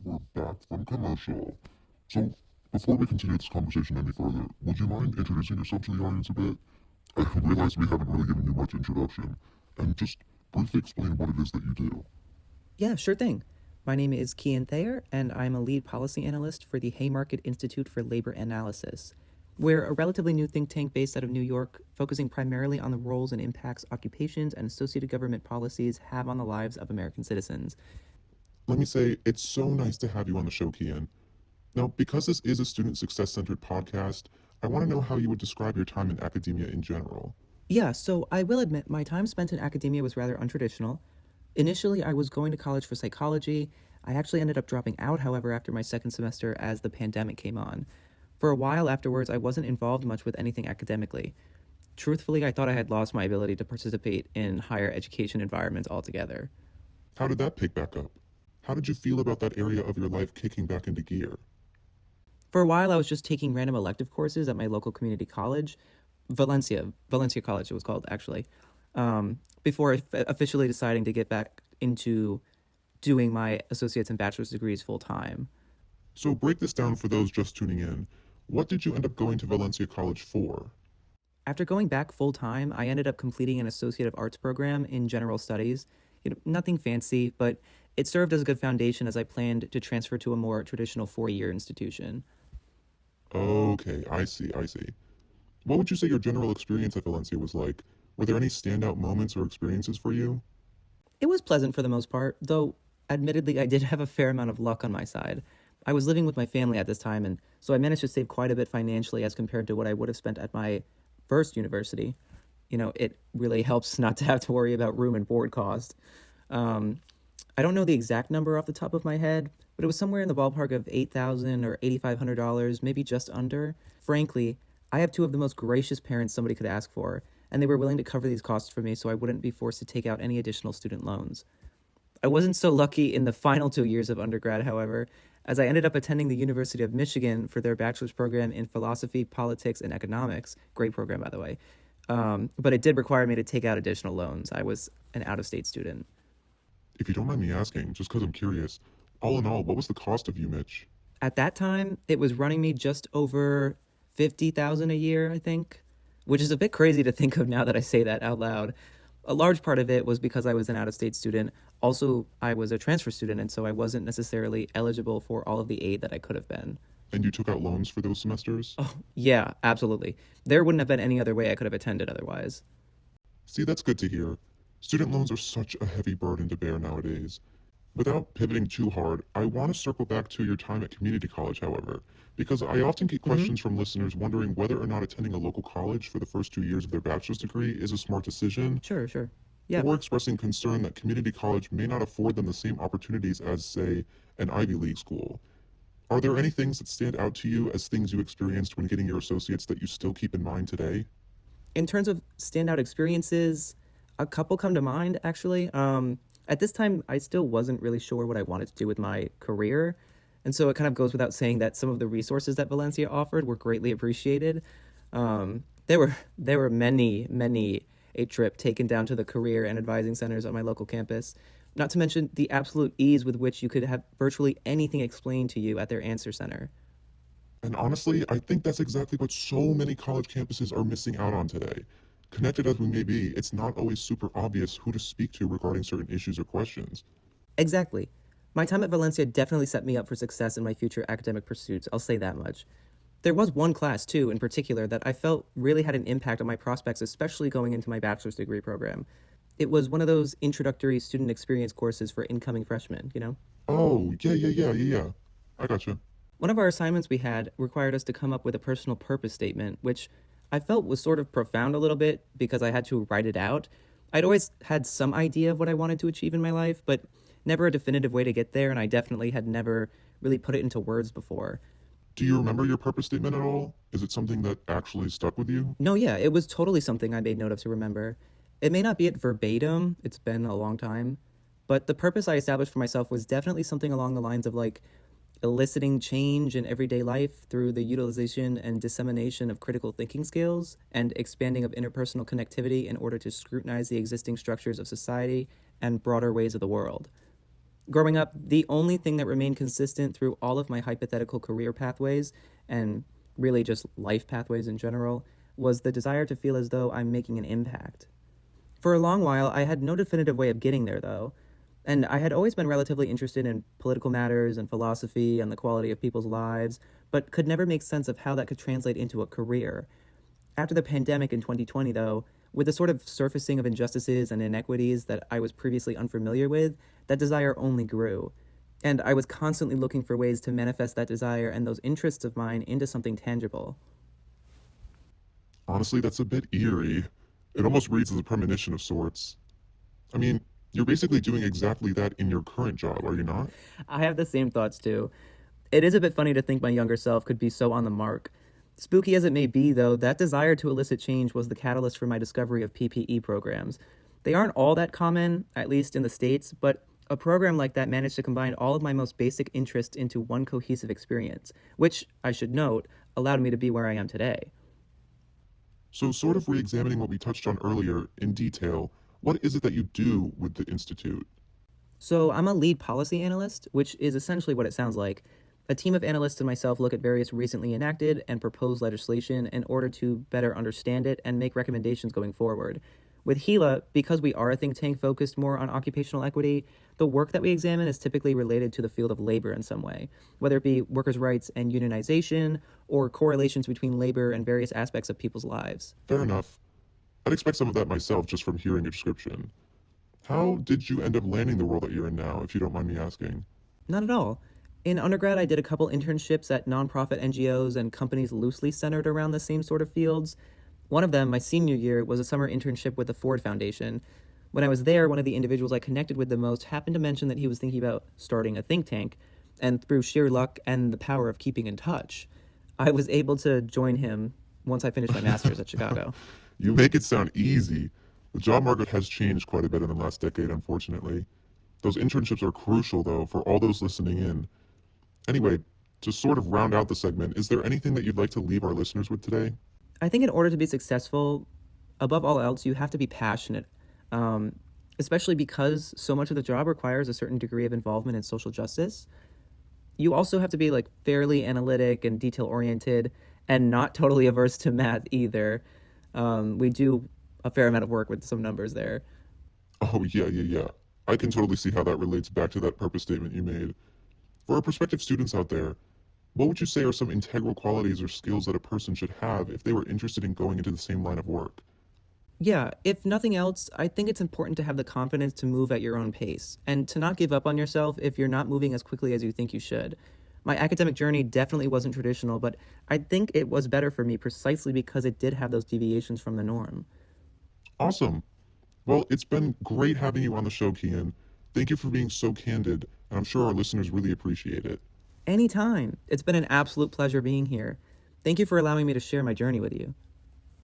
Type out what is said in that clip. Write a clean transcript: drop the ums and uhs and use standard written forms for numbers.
we're back from commercial. So, before we continue this conversation any further, would you mind introducing yourself to the audience a bit? I realize we haven't really given you much introduction, and just briefly explain what it is that you do. Yeah, sure thing. My name is Kian Thayer, and I'm a lead policy analyst for the Haymarket Institute for Labor Analysis. We're a relatively new think tank based out of New York, focusing primarily on the roles and impacts occupations and associated government policies have on the lives of American citizens. Let me say, it's so nice to have you on the show, Kian. Now, because this is a student success centered podcast, I want to know how you would describe your time in academia in general. Yeah, so I will admit my time spent in academia was rather untraditional. Initially, I was going to college for psychology. I actually ended up dropping out, however, after my second semester as the pandemic came on. For a while afterwards, I wasn't involved much with anything academically. Truthfully, I thought I had lost my ability to participate in higher education environments altogether. How did that pick back up? How did you feel about that area of your life kicking back into gear? For a while, I was just taking random elective courses at my local community college, Valencia College, it was called actually, before officially deciding to get back into doing my associate's and bachelor's degrees full time. So, break this down for those just tuning in. What did you end up going to Valencia College for? After going back full time, I ended up completing an associate of arts program in general studies. Nothing fancy, but it served as a good foundation as I planned to transfer to a more traditional 4-year institution. Okay, I see. What would you say your general experience at Valencia was like? Were there any standout moments or experiences for you? It was pleasant for the most part, though admittedly I did have a fair amount of luck on my side. I was living with my family at this time, and so I managed to save quite a bit financially as compared to what I would have spent at my first university. It really helps not to have to worry about room and board cost. Um, I don't know the exact number off the top of my head, but it was somewhere in the ballpark of $8,000 or $8,500, maybe just under. Frankly, I have two of the most gracious parents somebody could ask for, and they were willing to cover these costs for me so I wouldn't be forced to take out any additional student loans. I wasn't so lucky in the final 2 years of undergrad, however, as I ended up attending the University of Michigan for their bachelor's program in philosophy, politics, and economics. Great program, by the way. But it did require me to take out additional loans. I was an out of state student. If you don't mind me asking, just because I'm curious, all in all, what was the cost of UMich? At that time, it was running me just over 50,000 a year, I think, which is a bit crazy to think of now that I say that out loud. A large part of it was because I was an out of state student. Also, I was a transfer student, and so I wasn't necessarily eligible for all of the aid that I could have been. And you took out loans for those semesters? Oh, yeah, absolutely. There wouldn't have been any other way I could have attended otherwise. See, that's good to hear. Student loans are such a heavy burden to bear nowadays. Without pivoting too hard, I want to circle back to your time at community college, however, because I often get Mm-hmm. questions from listeners wondering whether or not attending a local college for the first 2 years of their bachelor's degree is a smart decision, Sure, sure. Yeah. or expressing concern that community college may not afford them the same opportunities as, say, an Ivy League school. Are there any things that stand out to you as things you experienced when getting your associates that you still keep in mind today? In terms of standout experiences, a couple come to mind, actually. At this time, I still wasn't really sure what I wanted to do with my career. And so it kind of goes without saying that some of the resources that Valencia offered were greatly appreciated. There were many a trip taken down to the career and advising centers on my local campus. Not to mention the absolute ease with which you could have virtually anything explained to you at their answer center. And honestly, I think that's exactly what so many college campuses are missing out on today. Connected as we may be, it's not always super obvious who to speak to regarding certain issues or questions. Exactly. My time at Valencia definitely set me up for success in my future academic pursuits, I'll say that much. There was one class, too, in particular, that I felt really had an impact on my prospects, especially going into my bachelor's degree program. It was one of those introductory student experience courses for incoming freshmen. Oh, yeah. I gotcha. One of our assignments we had required us to come up with a personal purpose statement, which I felt was sort of profound a little bit because I had to write it out. I'd always had some idea of what I wanted to achieve in my life, but never a definitive way to get there, and I definitely had never really put it into words before. Do you remember your purpose statement at all? Is it something that actually stuck with you? No, yeah, it was totally something I made note of to remember. It may not be it verbatim, it's been a long time, but the purpose I established for myself was definitely something along the lines of like eliciting change in everyday life through the utilization and dissemination of critical thinking skills and expanding of interpersonal connectivity in order to scrutinize the existing structures of society and broader ways of the world. Growing up, the only thing that remained consistent through all of my hypothetical career pathways, and really just life pathways in general, was the desire to feel as though I'm making an impact. For a long while, I had no definitive way of getting there, though, and I had always been relatively interested in political matters and philosophy and the quality of people's lives, but could never make sense of how that could translate into a career. After the pandemic in 2020, though, with the sort of surfacing of injustices and inequities that I was previously unfamiliar with, that desire only grew. And I was constantly looking for ways to manifest that desire and those interests of mine into something tangible. Honestly, that's a bit eerie. It almost reads as a premonition of sorts. I mean, you're basically doing exactly that in your current job, are you not? I have the same thoughts too. It is a bit funny to think my younger self could be so on the mark. Spooky as it may be, though, that desire to elicit change was the catalyst for my discovery of PPE programs. They aren't all that common, at least in the States, but a program like that managed to combine all of my most basic interests into one cohesive experience, which, I should note, allowed me to be where I am today. So, sort of re examining what we touched on earlier in detail, what is it that you do with the Institute? So, I'm a lead policy analyst, which is essentially what it sounds like. A team of analysts and myself look at various recently enacted and proposed legislation in order to better understand it and make recommendations going forward. With Gila, because we are a think tank focused more on occupational equity, the work that we examine is typically related to the field of labor in some way, whether it be workers' rights and unionization, or correlations between labor and various aspects of people's lives. Fair enough. I'd expect some of that myself just from hearing your description. How did you end up landing the role that you're in now, if you don't mind me asking? Not at all. In undergrad, I did a couple internships at nonprofit NGOs and companies loosely centered around the same sort of fields. One of them, my senior year, was a summer internship with the Ford Foundation. When I was there, one of the individuals I connected with the most happened to mention that he was thinking about starting a think tank, and through sheer luck and the power of keeping in touch, I was able to join him once I finished my master's at Chicago. You make it sound easy. The job market has changed quite a bit in the last decade, unfortunately. Those internships are crucial, though, for all those listening in. Anyway, to sort of round out the segment, is there anything that you'd like to leave our listeners with today? I think in order to be successful, above all else, you have to be passionate, especially because so much of the job requires a certain degree of involvement in social justice. You also have to be like fairly analytic and detail oriented and not totally averse to math either. We do a fair amount of work with some numbers there. Oh, yeah. I can totally see how that relates back to that purpose statement you made. For our prospective students out there, what would you say are some integral qualities or skills that a person should have if they were interested in going into the same line of work? Yeah, if nothing else, I think it's important to have the confidence to move at your own pace and to not give up on yourself if you're not moving as quickly as you think you should. My academic journey definitely wasn't traditional, but I think it was better for me precisely because it did have those deviations from the norm. Awesome. Well, it's been great having you on the show, Kian. Thank you for being so candid, and I'm sure our listeners really appreciate it. Anytime. It's been an absolute pleasure being here. Thank you for allowing me to share my journey with you.